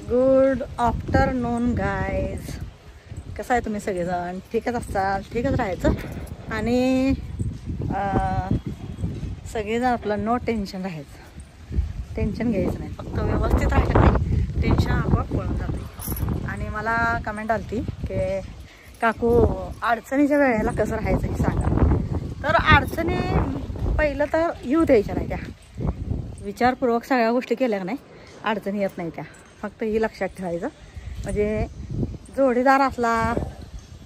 Good afternoon guys. कसं आहे तुम्ही सगळेजण? ठीकच असतात, ठीकच राहायचं आणि सगळेजण आपलं नो टेन्शन राहायचं. टेन्शन घ्यायचं नाही, फक्त व्यवस्थित राहायचं नाही, टेन्शन आपोआप पळून जाते. आणि मला कमेंट आली की काकू अडचणीच्या वेळेला कसं राहायचं हे सांगा. तर अडचणी पहिलं तर येऊ द्यायच्या नाही, त्या विचारपूर्वक सगळ्या गोष्टी केल्या का नाही अडचणी येत नाही त्या. फक्त ही लक्षात ठेवायचं, म्हणजे जोडीदार असला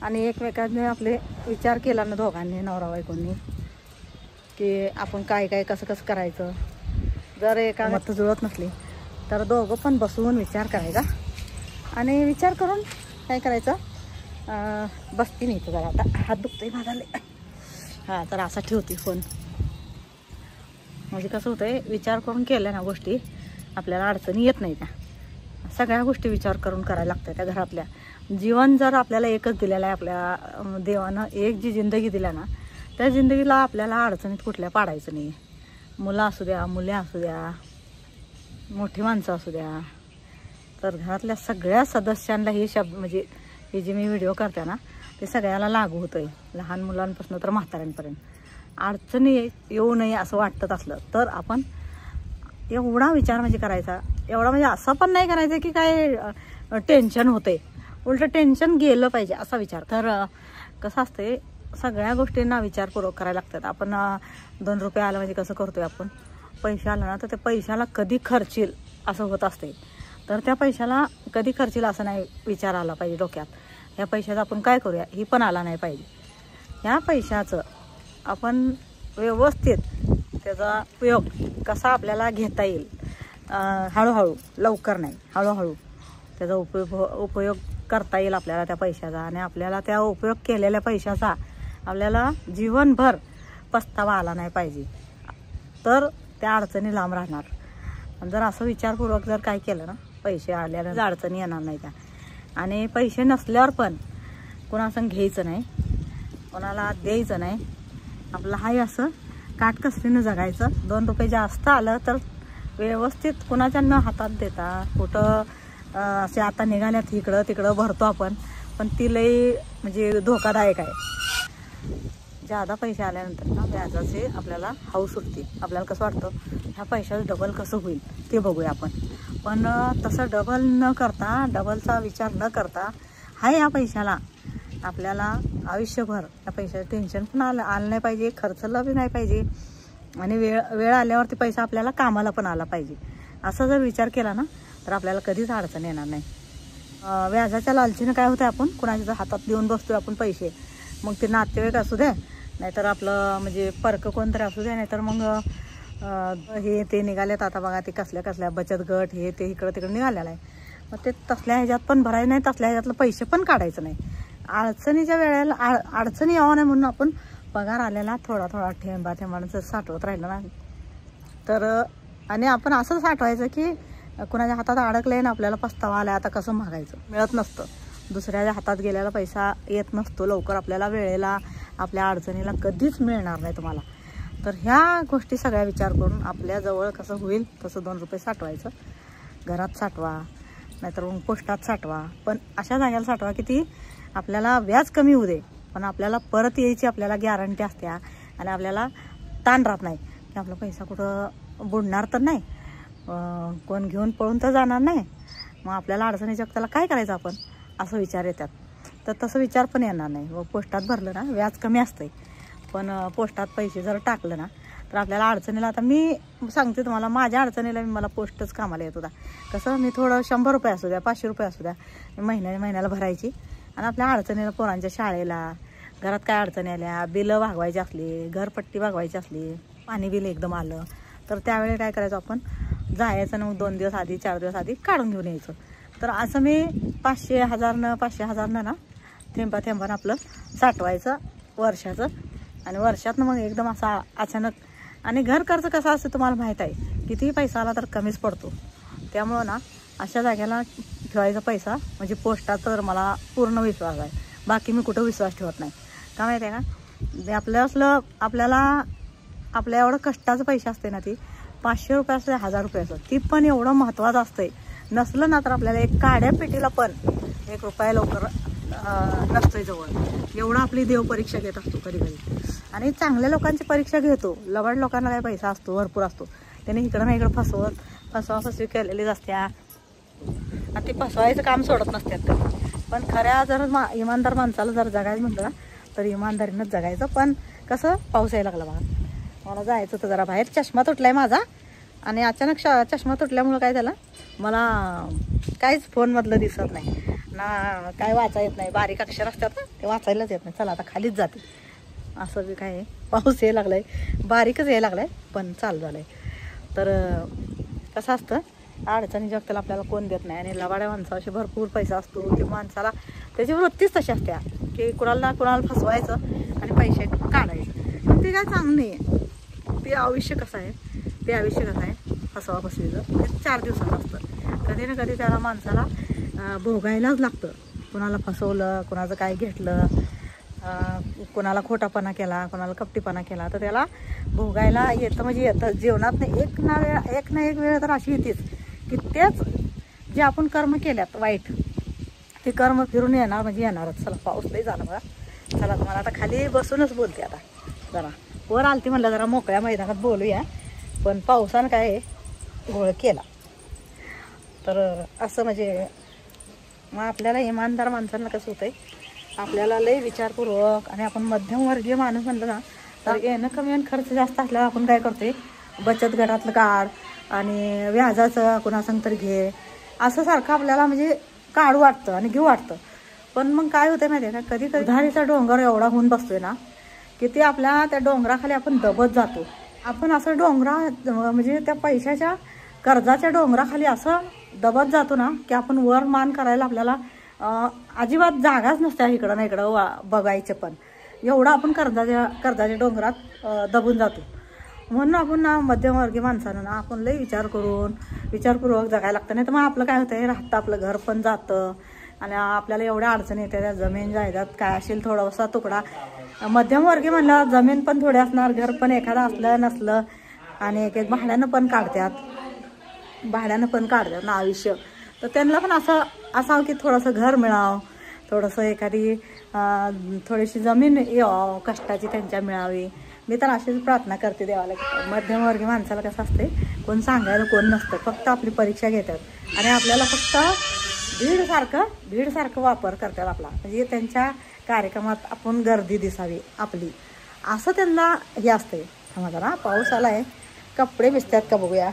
आणि एकमेकांनी आपले विचार केला ना दोघांनी, नवरा बायकोंनी, की आपण काय काय कसं कसं करायचं. जर एका मत जुळत नसली तर दोघं पण बसून विचार करायचा आणि विचार करून काय करायचं. बसती नाही तर जरा आता हात दुखतोय माझाले. हां, तर असा ठेवते फोन. म्हणजे कसं होतंय, विचार करून केल्या ना गोष्टी आपल्याला अडचणी येत नाही. त्या सगळ्या गोष्टी विचार करून करायला लागतात त्या घरातल्या. जीवन जर आपल्याला एकच दिलेलं आहे, आपल्या देवानं एक जी जिंदगी दिल्या ना, त्या जिंदगीला आपल्याला अडचणीत कुठल्या पाडायचं नाही. मुलं असू द्या, मुले असू द्या, मोठी माणसं असू द्या, तर घरातल्या सगळ्या सदस्यांना हे शब्द, म्हणजे हे जे मी व्हिडिओ करते ना, ते सगळ्याला लागू होतं आहे, लहान मुलांपासून तर म्हाताऱ्यांपर्यंत. अडचणी येऊ नये असं वाटत असलं तर आपण एवढा विचार म्हणजे करायचा, एवढा म्हणजे असं पण नाही करायचं की काय टेन्शन होते, उलटं टेन्शन गेलं पाहिजे असा विचार. तर कसं असते, सगळ्या गोष्टींना विचारपूर्वक करायला लागतात. आपण 2 रुपये आलं म्हणजे कसं करतोय आपण, पैसे आला ना तर त्या पैशाला कधी खर्चील असं होत असते. तर त्या पैशाला कधी खर्चील असं नाही विचार आला पाहिजे डोक्यात. ह्या पैशाचं आपण काय करूया ही पण आला नाही पाहिजे. ह्या पैशाचं आपण व्यवस्थित त्याचा उपयोग कसा आपल्याला घेता येईल, हळूहळू, लवकर नाही, हळूहळू त्याचा उपयोग करता येईल आपल्याला त्या पैशाचा. आणि आपल्याला त्या उपयोग केलेल्या पैशाचा आपल्याला जीवनभर पस्तावा आला नाही पाहिजे, तर त्या अडचणी लांब राहणार. आणि जर असं विचारपूर्वक जर काय केलं ना, पैसे आल्यानंतर अडचणी येणार नाही त्या. आणि पैसे नसल्यावर पण कोणासंग घ्यायचं नाही, कोणाला द्यायचं नाही. आपलं हाय असं काटकसरीनं जगायचं. 2 रुपये जास्त आलं तर व्यवस्थित कुणाच्या न हातात देता, कुठं असे आता निघाल्यात इकडं तिकडं भरतो आपण, पण ती लई म्हणजे धोकादायक आहे. जादा पैसे आल्यानंतर ना व्याजाचे आपल्याला हाऊस उठते. आपल्याला कसं वाटतं ह्या पैशाचं डबल कसं होईल ते बघूया आपण. पण तसं डबल न करता, डबलचा विचार न करता, हाय या पैशाला आपल्याला आयुष्यभर त्या पैशाचं टेन्शन पण आलं नाही पाहिजे, खर्चला बी नाही पाहिजे, आणि वेळ आल्यावरती पैसा आपल्याला कामाला पण आला पाहिजे. असं जर विचार केला ना तर आपल्याला कधीच अडचण येणार नाही. व्याजाच्या लालचीनं काय होतं, आपण कुणाच्या हातात देऊन बसतोय आपण पैसे, मग ते नातेवाईक असू द्या, नाहीतर आपलं म्हणजे परक कोणतरी असू द्या, नाहीतर मग हे ते निघालेत आता बघा, ते कसल्या बचत गट हे ते इकडं तिकडं निघालेलं आहे. मग ते तसल्या ह्याच्यात पण भरायचं नाही, तसल्या ह्याच्यातलं पैसे पण काढायचं नाही. अडचणीच्या वेळेला अडचणी यावं नाही म्हणून आपण पगार आलेला थोडा थोडा थेंबानं जर साठवत राहिलं ना, तर आणि आपण असं साठवायचं की कुणाच्या हातात अडकलंय ना, आपल्याला पस्तावा आला आता कसं मागायचं, मिळत नसतं. दुसऱ्याच्या हातात गेलेला पैसा येत नसतो लवकर, आपल्याला वेळेला, आपल्या अडचणीला कधीच मिळणार नाही तुम्हाला. तर ह्या गोष्टी सगळ्या विचार करून आपल्याजवळ कसं होईल तसं 2 रुपये साठवायचं. घरात साठवा, नाहीतर मग पोस्टात साठवा, पण अशा जागेला साठवा की ती आपल्याला व्याज कमी होऊ दे, पण आपल्याला परत यायची आपल्याला गॅरंटी असते. आणि आपल्याला ताण राहत नाही की आपला पैसा कुठं बुडणार तर नाही, कोण घेऊन पळून तर जाणार नाही, मग आपल्याला अडचणीच्या वक्ताला काय करायचं आपण, असं विचार येतात. तर तसं विचार पण येणार नाही. व पोस्टात भरलं ना व्याज कमी असतंय, पण पोस्टात पैसे जर टाकलं ना तर आपल्याला अडचणीला, आता मी सांगते तुम्हाला, माझ्या अडचणीला मला पोस्टच कामाला येत होता. कसं, मी थोडं 100 रुपये असू द्या, 500 रुपये असू द्या, महिन्याला भरायची. आणि आपल्या अडचणीला, पोरांच्या शाळेला, घरात काय अडचणी आल्या, बिलं भागवायची असली, घरपट्टी भागवायची असली, पाणी बिल एकदम आलं, तर त्यावेळी काय करायचं, आपण जायचं ना, मग 2 दिवस आधी 4 दिवस आधी काढून घेऊन यायचं. तर असं मी 500,000 ना थेंबानं आपलं साठवायचं वर्षाचं. आणि वर्षातनं मग एकदम असा अचानक, आणि घर खर्च कसा असतं तुम्हाला माहीत आहे, कितीही पैसा आला तर कमीच पडतो. त्यामुळं ना अशा जागेला ठेवायचा पैसा, म्हणजे पोस्टात तर मला पूर्ण विश्वास आहे. बाकी मी कुठं विश्वास ठेवत नाही. का माहिती आहे का, आपल्याला आपल्या एवढं कष्टाचं पैसे असते ना, ती 500 रुपये असते, 1000 रुपये असतं, ती पण एवढं महत्त्वाचं असतं नसलं ना तर आपल्याला एक काड्या पेटीला पण 1 रुपया लवकर नसतोय जवळ. एवढं आपली देव परीक्षा घेत असतो कधी कधी. आणि चांगल्या लोकांची परीक्षा घेतो. लबाड लोकांना काय पैसा असतो, भरपूर असतो, त्याने इकडं ना इकडं फसवी केलेलीच असत्या आणि ते फसवायचं काम सोडत नसतात कधी. पण खऱ्या जर इमानदार माणसाला जर जगायचं म्हटलं ना तर इमानदारीनंच जगायचं. पण कसं पाऊस यायला लागला बघा, मला जायचं होतं जरा बाहेर. चष्मा तुटलाय माझा आणि अचानक चष्मा तुटल्यामुळं काय झालं, मला काहीच फोनमधलं दिसत नाही ना, काय वाचा येत नाही. बारीक अक्षर असतात ना ते वाचायलाच येत नाही. चला आता खालीच जाते. असं बी काय पाऊस यायला लागलाय, बारीकच यायला लागलाय पण चालू झालंय. तर कसं असतं, अडचणी जगताला आपल्याला कोण देत नाही. आणि लबाड्या माणसाशी भरपूर पैसा असतो. ते माणसाला त्याची वृत्तीच तशी असते की कुणाला फसवायचं आणि पैसे काढायचं. पण ते काय चांगलं नाही आहे. ते आयुष्य कसं आहे फसवा फसवीचं, ते 4 दिवसाचं असतं. कधी ना कधी त्याला माणसाला भोगायलाच लागतं. कुणाला फसवलं, कुणाचं काय घेतलं, कोणाला खोटापणा केला, कोणाला कपटीपणा केला तर त्याला भोगायला येतं. म्हणजे येतं जीवनात एक ना एक वेळ तर अशी येतेच की तेच जे आपण कर्म केल्यात वाईट ते कर्म फिरून येणार, म्हणजे येणारच. चला पाऊस लई झाला बघा. चला तुम्हाला आता खाली बसूनच बोलते. आता जरा वर आलती म्हणलं जरा मोकळ्या मैदानात बोलूया, पण पावसानं काय घोळ केला. तर असं म्हणजे मग आपल्याला इमानदार माणसांना कसं होतंय, आपल्याला लई विचारपूर्वक. आणि आपण मध्यमवर्गीय माणूस म्हणलं ना तर येणं कमी आणि खर्च जास्त असल्यावर आपण काय करतोय, बचत गटातलं काढ आणि व्याजाचं कुणासंग तर घे, असं सारखं आपल्याला म्हणजे काढू वाटतं आणि घेऊ वाटतं. पण मग काय होतं माहिती आहे का, कधी कधी उधारीचा डोंगर एवढा होऊन बसतोय ना की ते आपल्या त्या डोंगराखाली आपण दबत जातो. आपण असं म्हणजे त्या पैशाच्या कर्जाच्या डोंगराखाली असं दबत जातो ना की आपण वर मान करायला आपल्याला अजिबात जागाच नसते इकडं ना इकडं बघायचं. पण एवढं आपण कर्जाच्या डोंगरात दबून जातो. म्हणून आपण ना मध्यमवर्गीय माणसानं ना आपण लई विचारपूर्वक जगायला लागतं. नाही तर मग आपलं काय होतंय, राहतं आपलं घर पण जातं आणि आपल्याला एवढ्या अडचणी येते. त्या जमीन जायदाद काय असेल थोडासा तुकडा, मध्यमवर्गीय म्हणलं जमीन पण थोडी असणार, घर पण एखादं असलं नसलं, आणि एक भाड्यानं पण काढतात ना आयुष्य. तर त्यांना पण असं असावं की थोडंसं घर मिळावं, थोडंसं एखादी थोडीशी जमीन यावं कष्टाची त्यांच्या मिळावी. मी तर अशीच प्रार्थना करते देवाला. मध्यमवर्गीय माणसाला कसं असते, कोण सांगायला कोण नसतं, फक्त आपली परीक्षा घेतात आणि आपल्याला फक्त भीडसारखं वापर करतात आपला. म्हणजे त्यांच्या कार्यक्रमात आपण गर्दी दिसावी आपली, असं त्यांना हे असते. थांबा ना, पाऊस आला आहे, कपडे भिजतात का बघूया.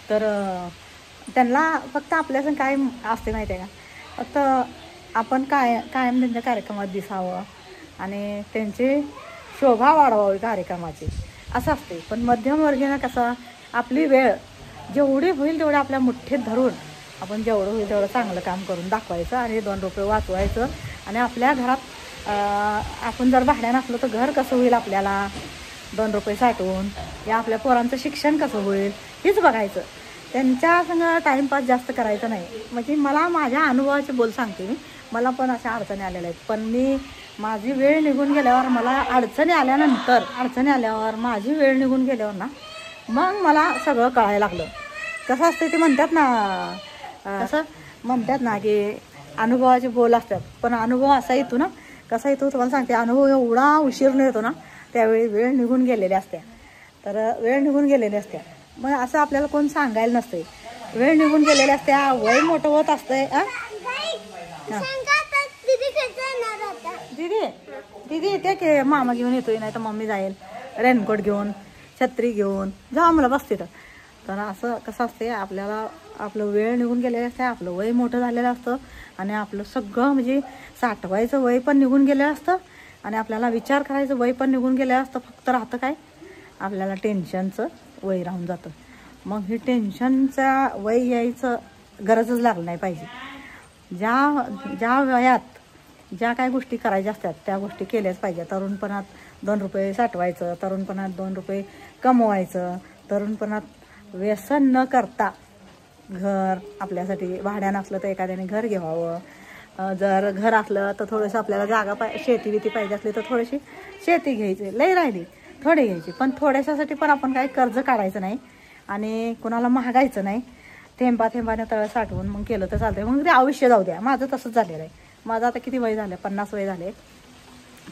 तर त्यांना फक्त आपल्यासंग काय असते माहिती आहे का, फक्त आपण कायम त्यांच्या कार्यक्रमात दिसावं आणि त्यांची शोभा वाढवावी कार्यक्रमाची, असं असते. पण मध्यमवर्गीयांना कसं आपली वेळ जेवढी होईल तेवढं आपल्या मुठ्ठीत धरून आपण जेवढं होईल तेवढं चांगलं काम करून दाखवायचं आणि 2 रुपये वाचवायचं. आणि आपल्या घरात आपण जर भाड्यानं असलो तर घर कसं होईल आपल्याला 2 रुपये साठवून, या आपल्या पोरांचं शिक्षण कसं होईल हेच बघायचं. त्यांच्या संग टाईमपास जास्त करायचं नाही. म्हणजे मला माझ्या अनुभवाचे बोल सांगते मी. मला पण अशा अडचणी आलेल्या आहेत, पण माझी वेळ निघून गेल्यावर, मला अडचणी आल्यावर माझी वेळ निघून गेल्यावर ना मग मला सगळं कळायला लागलं. कसं असते ते म्हणतात ना की अनुभवाचे बोल असतात. पण अनुभव असा येतो ना, कसा येतो तुम्हाला सांगते, अनुभव एवढा उशीरनं येतो ना त्यावेळी वेळ निघून गेलेल्या असत्या. मग असं आपल्याला कोण सांगायला नसते, वेळ निघून गेलेल्या असत्या, वय मोठं होत असतंय. दीदी येते की मामा घेऊन येतोय, नाही तर मम्मी जाईल रेनकोट घेऊन, छत्री घेऊन जा मला बसते. तर असं कसं असते, आपल्याला आपलं वेळ निघून गेलेलं असतं, आपलं वय मोठं झालेलं असतं आणि आपलं सगळं म्हणजे साठवायचं वय पण निघून गेलेलं असतं आणि आपल्याला विचार करायचं वय पण निघून गेलेलं असतं. फक्त राहतं काय, आपल्याला टेन्शनचं वय राहून जातं. मग हे टेन्शनचा वय यायचं गरजच लागलं नाही पाहिजे. ज्या वयात ज्या काय गोष्टी करायच्या असतात त्या गोष्टी केल्याच पाहिजे. तरुणपणात 2 रुपये साठवायचं, तरुणपणात 2 रुपये कमवायचं, तरुणपणात व्यसन न करता घर आपल्यासाठी भाड्यानं असलं तर एखाद्याने घर घ्यावं. जर घर असलं तर थोडंसं आपल्याला जागा शेती पाहिजे असली तर थोडीशी शेती घ्यायची, लई राहिली थोडी घ्यायची, पण थोड्याशासाठी पण आपण काही कर्ज काढायचं नाही आणि कुणाला महागायचं नाही, थेंबा थेंबाने तळ साठवून मग केलं तर चालतंय. मग ते आयुष्य जाऊ द्या. माझं तसंच झालेलं आहे. माझं आता किती वय झालं, 50 वय झाले,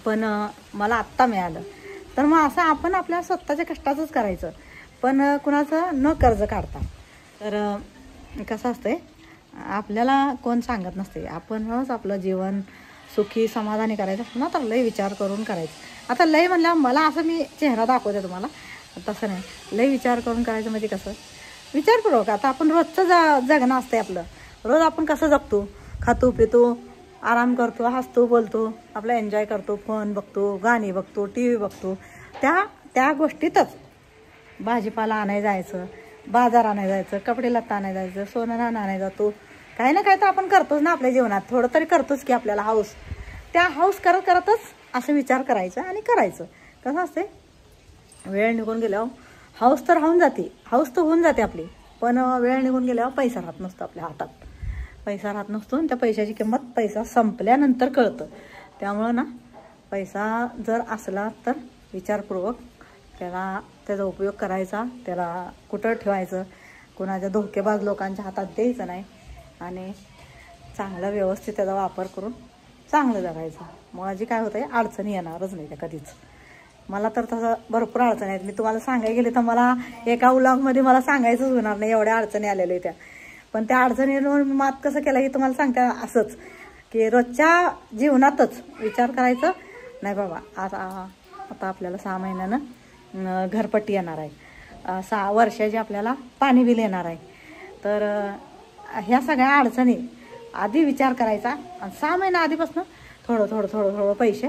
पण मला आत्ता मिळालं. तर मग असं आपण आपल्या स्वतःच्या कष्टाचंच करायचं, पण कुणाचं न कर्ज काढता. तर कसं असतंय, आपल्याला कोण सांगत नसते, आपणच आपलं जीवन सुखी समाधानी करायचं असतं ना, तर लय विचार करून करायचं. आता लय म्हणलं मला असं मी चेहरा दाखवते तुम्हाला, तसं नाही. लय विचार करून करायचं म्हणजे कसं, विचारपूर्वक. आता आपण रोजचं जगणं असते आपलं. रोज आपण कसं जगतो, खातो पितो, आराम करतो, हसतो बोलतो, आपलं एन्जॉय करतो, फोन बघतो, गाणी बघतो, टी व्ही बघतो. त्या गोष्टीतच भाजीपाला आणायला जायचं, बाजार आणायला जायचं, कपडे लत्ता आणायला जायचं, सोनं आणायला जातो. काही ना काही तर आपण करतोच ना आपल्या जीवनात, थोडं तरी करतोच की आपल्याला हाऊस. त्या हाऊस करत करतच असं विचार करायचं आणि करायचं. कसं असते, वेळ निघून गेल्यावर हाऊस तर राहून जाते, हाऊस तर होऊन जाते आपली, पण वेळ निघून गेल्यावर पैसा राहत नसतो आपल्या हातात. पैसा राहत नसतो आणि त्या पैशाची किंमत पैसा संपल्यानंतर कळतं. त्यामुळं ना, पैसा जर असला तर विचारपूर्वक त्याचा उपयोग करायचा, त्याला कुठं ठेवायचं, कुणाच्या धोकेबाज लोकांच्या हातात द्यायचं नाही आणि चांगला व्यवस्थित त्याचा वापर करून चांगलं जगायचं. माझी काय होतं आहे, अडचणी येणारच नाही त्या कधीच. मला तर तसं भरपूर अडचणी आहेत. मी तुम्हाला सांगायला गेले तर मला एका व्लॉगमध्ये मला सांगायचंच होणार नाही, एवढ्या अडचणी आलेल्या त्या. पण त्या अडचणींवर मात कसं केलं हे तुम्हाला सांगते असंच, की रोजच्या जीवनातच विचार करायचं नाही बाबा. आता आपल्याला 6 महिन्यानं घरपट्टी येणार आहे, 6 वर्षाची आपल्याला पाणी बिल येणार आहे. तर ह्या सगळ्या अडचणी आधी विचार करायचा आणि 6 महिना आधीपासून थोडं थोडं थोडं थोडं पैसे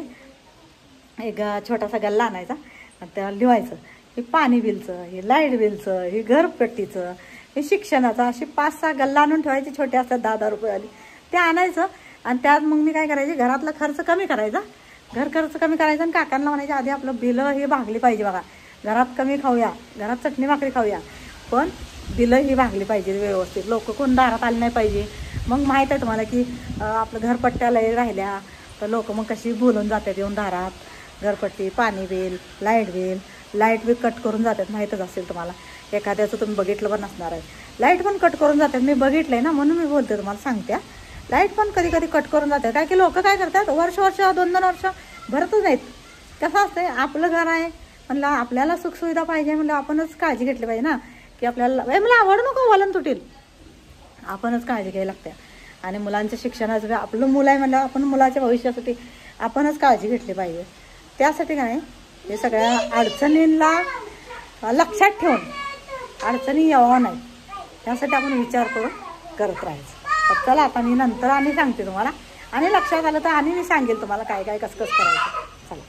एक छोटासा गल्ला आणायचा आणि त्याला लिहायचं, हे पाणी बिलचं, हे लाईट बिलचं, हे घरपट्टीचं, हे शिक्षणाचं, अशी 5-6 गल्ला आणून ठेवायचे. छोटे असतात 10-10 रुपयेवाली, ते आणायचं. आणि त्यात मग मी काय करायचे, घरातला खर्च कमी करायचा, घर खर्च कमी करायचा. आणि काकांना म्हणायचे आधी आपलं बिलं हे भागली पाहिजे बघा, घरात कमी खाऊया, घरात चटणी भाकरी खाऊया, पण बिलं ही भागली पाहिजे व्यवस्थित, लोक कोण दारात आले नाही पाहिजे. मग माहीत आहे तुम्हाला की आपलं घरपट्ट्याला राहिल्या तर लोक मग कशी बोलून जातात येऊन दारात, घरपट्टी, पाणी बिल, लाईट बिल कट करून जातात. माहीतच असेल तुम्हाला, एखाद्याचं तुम्ही बघितलं पण नसणार आहे. लाईट पण कट करून जातात, मी बघितलं आहे ना, म्हणून मी बोलते तुम्हाला, सांगते. लाईट पण कधी कधी कट करून जातात. काय की लोक काय करतात, वर्ष 2-2 वर्ष भरतच नाहीत. कसं असतं, आपलं घर आहे म्हणलं, आपल्याला सुखसुविधा पाहिजे म्हणलं, आपणच काळजी घेतली पाहिजे ना, की आपल्याला मला आवड नको वलन तुटेल, आपणच काळजी घ्यायला लागते. आणि मुलांच्या शिक्षणाचं, आपलं मुलं आहे म्हणलं, आपण मुलाच्या भविष्यासाठी आपणच काळजी घेतली पाहिजे. त्यासाठी काय हे सगळ्या अडचणींना लक्षात ठेवून अडचणी यावं नाही, त्यासाठी आपण विचार करून करत राहायचं. तर चला आता मी नंतर आणि सांगते तुम्हाला, आणि लक्षात आलं तर आणि मी सांगेल तुम्हाला काय काय कसं करायचं. चला.